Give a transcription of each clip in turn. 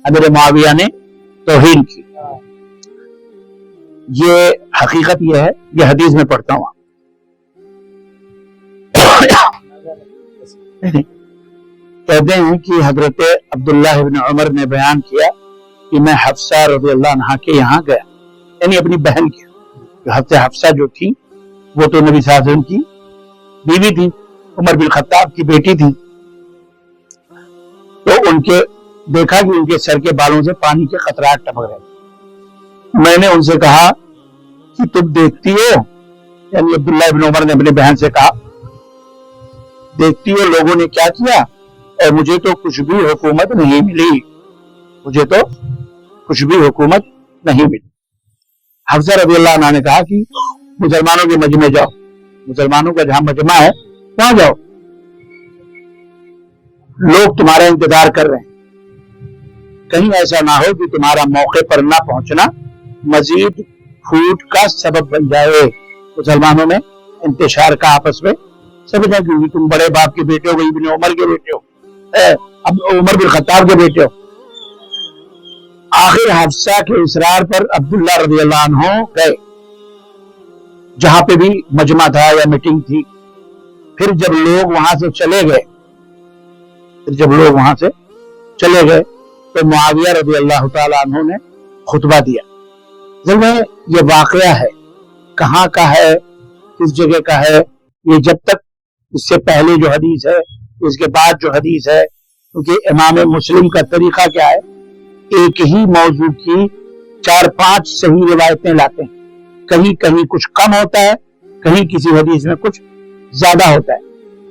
हज़रत मुआविया ने तौहीन की। ये हकीकत ये है, ये हदीस में पढ़ता हूँ। कहते हैं कि हजरत अब्दुल्ला इब्न उमर ने बयान किया कि मैं हफ्सा रज़ियल्लाहु अन्हा के यहाँ गया, यानी अपनी बहन के। हफ्सा हफ्सा जो थी वो तो नबी सल्लल्लाहु अलैहि वसल्लम की बीवी थी, उमर बिन खत्ताब की बेटी थी। तो उनके देखा कि उनके सर के बालों से पानी के कतरात टपक रहे। मैंने उनसे कहा कि तुम देखती हो, यानी अब्दुल्ला इब्न उमर ने अपनी बहन से कहा, देखती हो लोगों ने क्या किया और मुझे तो कुछ भी हुकूमत नहीं मिली, मुझे तो कुछ भी हुकूमत नहीं मिली। हफ्सा रज़ियल्लाहु अन्हा ने कहा कि मुसलमानों के मजमे जाओ, मुसलमानों का जहां मजमा है वहां जाओ, लोग तुम्हारा इंतजार कर रहे हैं, कहीं ऐसा ना हो कि तुम्हारा मौके पर ना पहुंचना मजीद फूट का सबब बन जाए, मुसलमानों में इंतशार का आपस में समझा, क्योंकि तुम बड़े बाप के बेटे हो, इब्न उमर के बेटे हो, अब उमर बिन खत्ताब के बेटे हो। आखिर हफ्सा के इसरार पर अब्दुल्ला रज़ियल्लाहु अन्हु गए, जहां पे भी मजमा था या मीटिंग थी। फिर जब लोग वहां से चले गए, तो मुआविया रज़ियल्लाहु ताला अन्हु ने खुतबा दिया। जब ये वाकया है, कहाँ का है, किस जगह का है, ये जब तक इससे पहले जो हदीस है, इसके बाद जो हदीस है, क्योंकि इमाम मुस्लिम का तरीका क्या है, एक ही मौजू की 4-5 सही रिवायतें लाते हैं, कहीं कहीं कुछ कम होता है, कहीं किसी हदीस में कुछ ज्यादा होता है।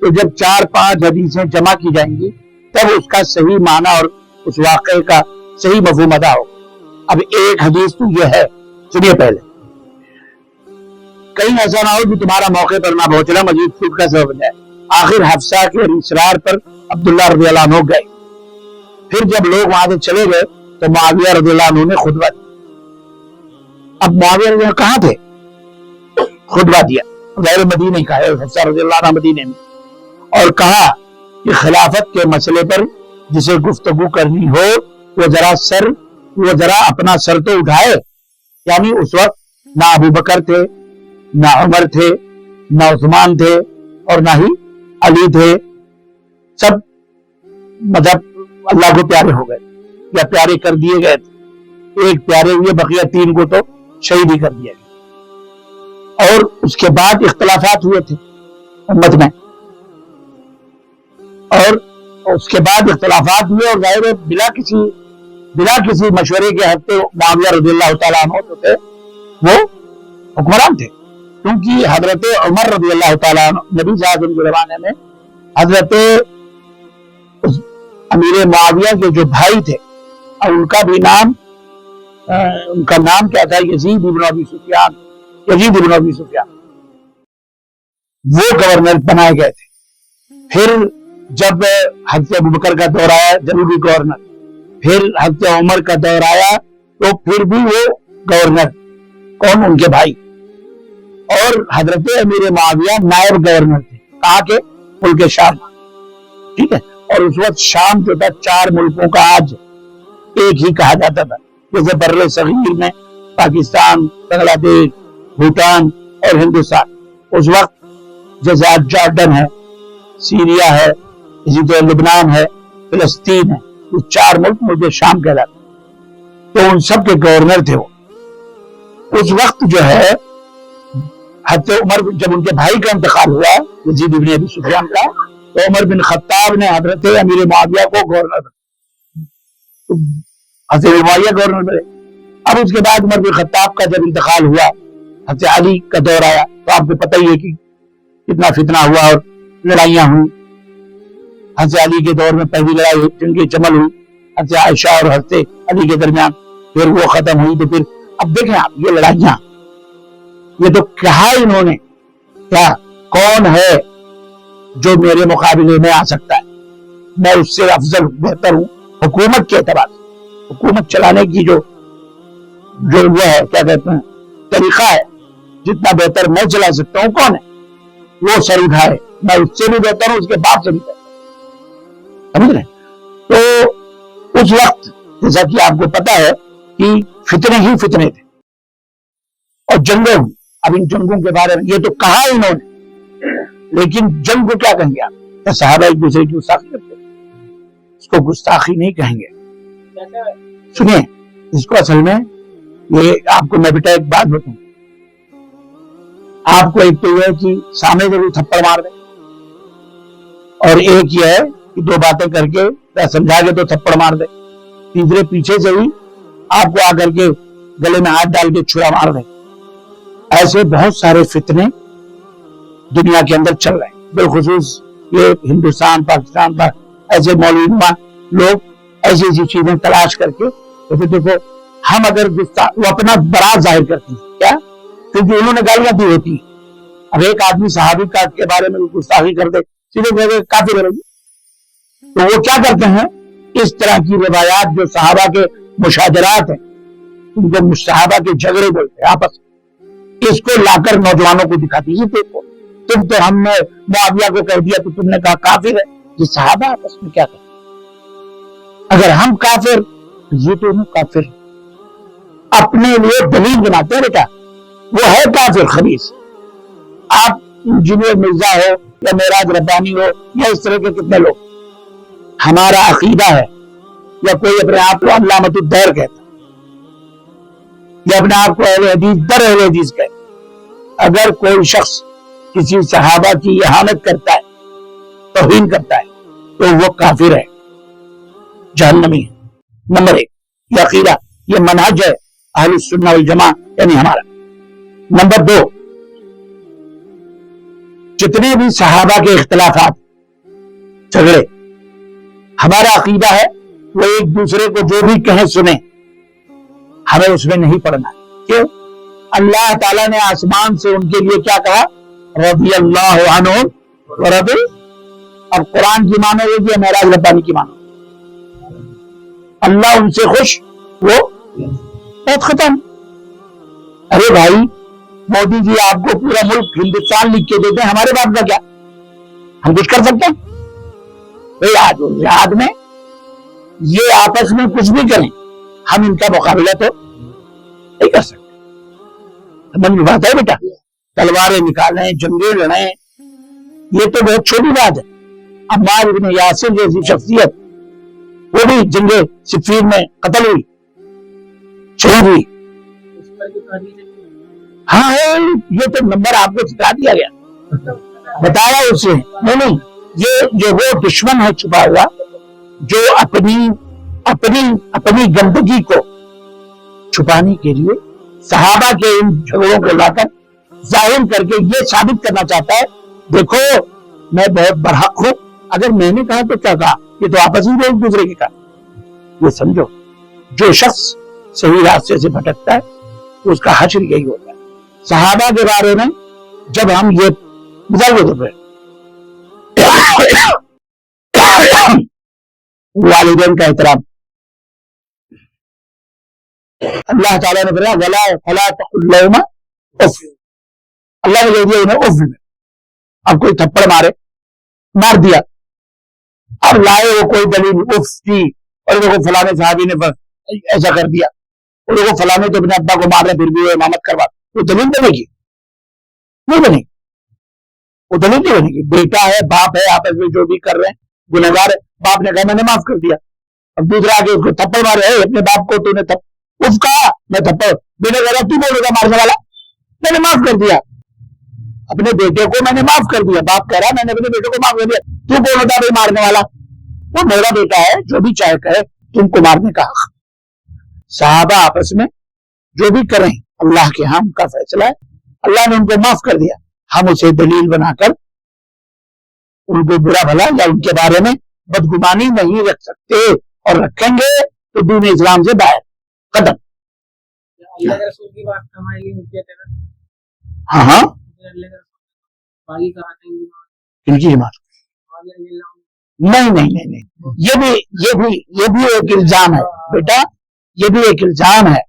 तो जब 4-5 हदीसें जमा की जाएंगी तब उसका सही माना और उस वाक़े का सही मफ़हूम अदा हो। अब एक हदीस तो यह है, सुनिए पहले, कहीं ऐसा ना हो कि तुम्हारा मौके पर ना पहुंचना मजीद फूट का सबब बन जाए। आखिर हफ्सा के इसरार पर अब्दुल्ला रज़ियल्लाहु अन्हु गए। फिर जब लोग वहां से चले गए तो मुआविया रज़ियल्लाहु अन्हु ने खुतबा दी। अब मुआविया रज़ियल्लाहु कहाँ थे, खुतबा दिया, गैर मदीने का है, हफ्सा रज़ियल्लाहु अन्हु मदीने में, और कहा कि खिलाफत के मसले पर जिसे गुफ्तगू करनी हो वो जरा अपना सर तो उठाए। यानी उस वक्त ना अबू बकर थे, ना उमर थे, ना उस्मान थे, और ना ही अली थे। सब मतलब अल्लाह को प्यारे हो गए या प्यारे कर दिए गए थे। एक प्यारे हुए, बकिया 3 को तो शहीद ही कर दिया गया। और उसके बाद इख्तलाफात हुए थे उम्मत में, और उसके बाद इख्तलाफात हुए, और जाहिर है बिला किसी मशवरे के हक पे मुआविया रज़ियल्लाहु ताला अन्हु जो थे वो हुक्मरान थे। क्योंकि हजरत उमर रज़ियल्लाहु ताला अन्हु नबी सल्लल्लाहु अलैहि वसल्लम के जमाने में हजरत अमीर मुआविया के जो भाई थे, और उनका नाम क्या था, यजीद इब्न अबी सुफियान, वो गवर्नर बनाए गए थे। फिर जब हज़रत अबू बकर का दौर आया, जनूबी गवर्नर, फिर हज़रत उमर का दौर आया, तो फिर भी वो गवर्नर, कौन, उनके भाई, और हजरत अमीर मुआविया नायब गवर्नर थे। कहाँ के, मुल्क शाम, ठीक है। और उस वक्त शाम जो था 4 मुल्कों का आज एक ही कहा जाता था, जैसे बर्रे सगीर में पाकिस्तान, बांग्लादेश, भूटान और हिंदुस्तान। उस वक्त जैसे आज जॉर्डन है, सीरिया है, इसी तरह लुबनान है, फिलिस्तीन है, ये 4 मुल्क मुल्क शाम कहलाते। तो उन सब के गवर्नर थे वो। उस वक्त जो है हज़रत उमर, जब उनके भाई का इंतकाल हुआ यजीद इब्न अबी सुफियान का, तो उमर बिन खत्ताब ने हजरत अमीर मुआविया को गवर्नर बनाया, तो हजरत मुआविया गवर्नर बने। अब उसके बाद उमर बिन खत्ताब का जब इंतकाल हुआ, हजरत अली का दौर आया, तो आपको पता ही है कि कितना फितना हुआ और लड़ाइयां हुई। हजरत अली के दौर में पहली लड़ाई जंग जमल हुई, हजरत आयशा और हजरत अली के दरमियान, फिर वो खत्म हुई। तो फिर अब देखें आप, ये लड़ाइयां, ये तो कहा इन्होंने, क्या कौन है जो मेरे मुकाबले में आ सकता है, मैं उससे अफजल बेहतर हूं हुकूमत के एतबार से, हुकूमत चलाने की जो वो है, क्या कहते हैं, तरीका है, जितना बेहतर मैं चला सकता हूं, कौन है वो सर उठाए, मैं उससे भी बेहतर हूं, उसके बाप से भी बेहतर, समझ रहे। तो उस वक्त جیسا کہ آپ کو پتا ہے کہ فتنے ہی فتنے تھے اور جنگیں ہوئی. اب ان جنگوں کے بارے میں یہ تو کہا انہوں نے، لیکن جنگ کو کیا کہیں گے آپ؟ کیا صحابہ ایک دوسرے کی گستاخی کرتے؟ اس کو گستاخی نہیں کہیں گے. سنیے، اس کو اصل میں یہ آپ کو میں بیٹا ایک بات بتاؤں. آپ کو ایک تو یہ ہے کہ سامنے سے کوئی تھپڑ مار دے، اور ایک یہ ہے کہ دو باتیں کر کے سمجھا کے تو تھپڑ مار دے، تیسرے پیچھے سے ہی آپ کو آ کر کے گلے میں ہاتھ ڈال کے چھڑا مار دے. ایسے بہت سارے فتنے دنیا کے اندر چل رہے ہیں، بالخصوص یہ ہندوستان پاکستان پر ایسے مولوی لوگ ایسی ایسی چیزیں تلاش کر کے تو پھر دیکھو ہم اگر وہ اپنا برات ظاہر کرتی ہیں کیا، کیونکہ انہوں نے گالیاں دی ہوتی ہیں. اب ایک آدمی صحابی کا کے بارے میں گستاخی کر دے سیدھے کافر ہے. تو وہ کیا کرتے ہیں، اس طرح کی روایات جو صحابہ کے مشاجرات ہیں ان کو صحابہ کے جھگڑے بولتے ہیں آپس میں، اس کو لا کر نوجوانوں کو دکھاتی ہے. دیکھو تم تو ہم نے معاویہ کو کہہ دیا تو تم نے کہا کافر ہے. یہ صحابہ آپس میں کیا کرتے؟ اگر ہم کافر یہ تو نہیں کافر، اپنے لیے دلیل بناتے ہیں بیٹا وہ ہے کافر خبیث. آپ انجینئر مرزا ہو یا معراج ربانی ہو یا اس طرح کے کتنے لوگ، ہمارا عقیدہ ہے یا کوئی اپنے آپ کو علامۃ الدہر کہتا یا اپنے آپ کو اہل حدیث در اہل حدیث کہتا، اگر کوئی شخص کسی صحابہ کی اہانت کرتا ہے، توہین کرتا ہے، تو وہ کافر ہے، جہنمی ہے. نمبر ایک یہ عقیدہ، یہ منہج ہے اہل السنہ والجماع یعنی ہمارا. نمبر دو، جتنے بھی صحابہ کے اختلافات جھگڑے، ہمارا عقیدہ ہے وہ ایک دوسرے کو جو بھی کہیں سنیں، ہمیں اس میں نہیں پڑنا. کیوں؟ اللہ تعالیٰ نے آسمان سے ان کے لیے کیا کہا؟ رضی اللہ عنہ ورضوا. اور قرآن کی معنی یہ کہ معراج ربانی کی معنی اللہ ان سے خوش، وہ بہت ختم. ارے بھائی مودی جی آپ کو پورا ملک ہندوستان لکھ کے دیتے ہیں، ہمارے باپ کا کیا؟ ہم کچھ کر سکتے ہیں؟ یاد میں یہ آپس میں کچھ بھی کریں ہم ان کا مقابلہ تو نہیں کر سکتے. سمجھ میں بات ہے بیٹا؟ تلواریں نکالیں، جنگیں لڑیں، یہ تو بہت چھوٹی بات ہے. عمار ابن یاسر جیسی شخصیت وہ بھی جنگ صفین میں قتل ہوئی، شہید ہوئی. ہاں یہ تو نمبر آپ کو سکھا دیا گیا، بتایا اسے. نہیں یہ وہ دشمن ہے چھپا ہوا جو اپنی گندگی کو چھپانے کے لیے صحابہ کے ان جھگڑوں کو لا کر ظاہر کر کے یہ ثابت کرنا چاہتا ہے دیکھو میں بہت برحق ہوں. اگر میں نے کہا تو کیا کہا، یہ تو آپس میں ایک دوسرے کی کہا. یہ سمجھو جو شخص صحیح راستے سے بھٹکتا ہے اس کا حشر یہی ہوتا ہے. صحابہ کے بارے میں جب ہم یہ مثال کے طور پہ والدین کا احترام، اللہ تعالیٰ نے فرمایا ولا فلا تقل لهما اف، اللہ نے کہہ دیا انہیں اف میں. اب کوئی تھپڑ مار دیا، اب لائے وہ کوئی دلیل اف کی اور دیکھو فلاں صحابی نے ایسا کر دیا، اور دیکھو فلاں تو اپنے ابا کو مار رہے پھر بھی وہ امامت کروا، وہ دلیل بنے گی؟ نہیں بنے گی، وہ دلیل نہیں بنے گی. بیٹا ہے باپ ہے آپس میں جو بھی کر رہے ہیں گنہگار ہے، باپ نے کہا میں نے معاف کر دیا، اب دوسرا آگے اس کو تھپڑ مارے اپنے باپ کو، تو نے اف کہا میں تھپڑ، بیٹا کہہ رہا تو بولے گا مارنے والا، میں نے معاف کر دیا اپنے بیٹے کو، میں نے معاف کر دیا. باپ کہہ رہا میں نے اپنے بیٹے کو معاف کر دیا، تو کون ہوتا ہے مارنے والا؟ وہ میرا بیٹا ہے، جو بھی چاہے کہے، تم کو مارنے کا حق. صحابہ آپس میں جو بھی کریں اللہ کے ہاں ان کا فیصلہ ہے، اللہ نے ان کو معاف کر دیا، ہم اسے دلیل بنا کر ان کو برا بھلا یا ان کے بارے میں بدگمانی نہیں رکھ سکتے، اور رکھیں گے تو دین اسلام سے باہر قدم. اللہ کے رسول کی بات ہمارے لیے حجت ہے نا. ہاں باقی کہا تھا ان کی حمایت نہیں، یہ بھی ایک الزام ہے بیٹا، یہ بھی ایک الزام ہے.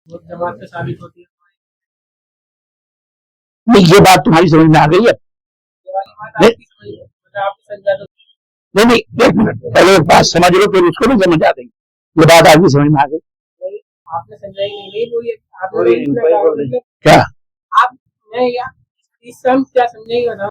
جماعت سے ثابت ہوتی ہے نہیں، یہ بات تمہاری سمجھ میں آ گئی ہے. نہیں ایک منٹ پہلے ایک بات سمجھ لو پھر اس کو بھی سمجھ آ گئی. یہ بات آپ کی سمجھ میں آ گئی آپ نے سمجھائی نہیں بولی آپ نے کیا آپ میں اس سم کیا سمجھے گی بتاؤ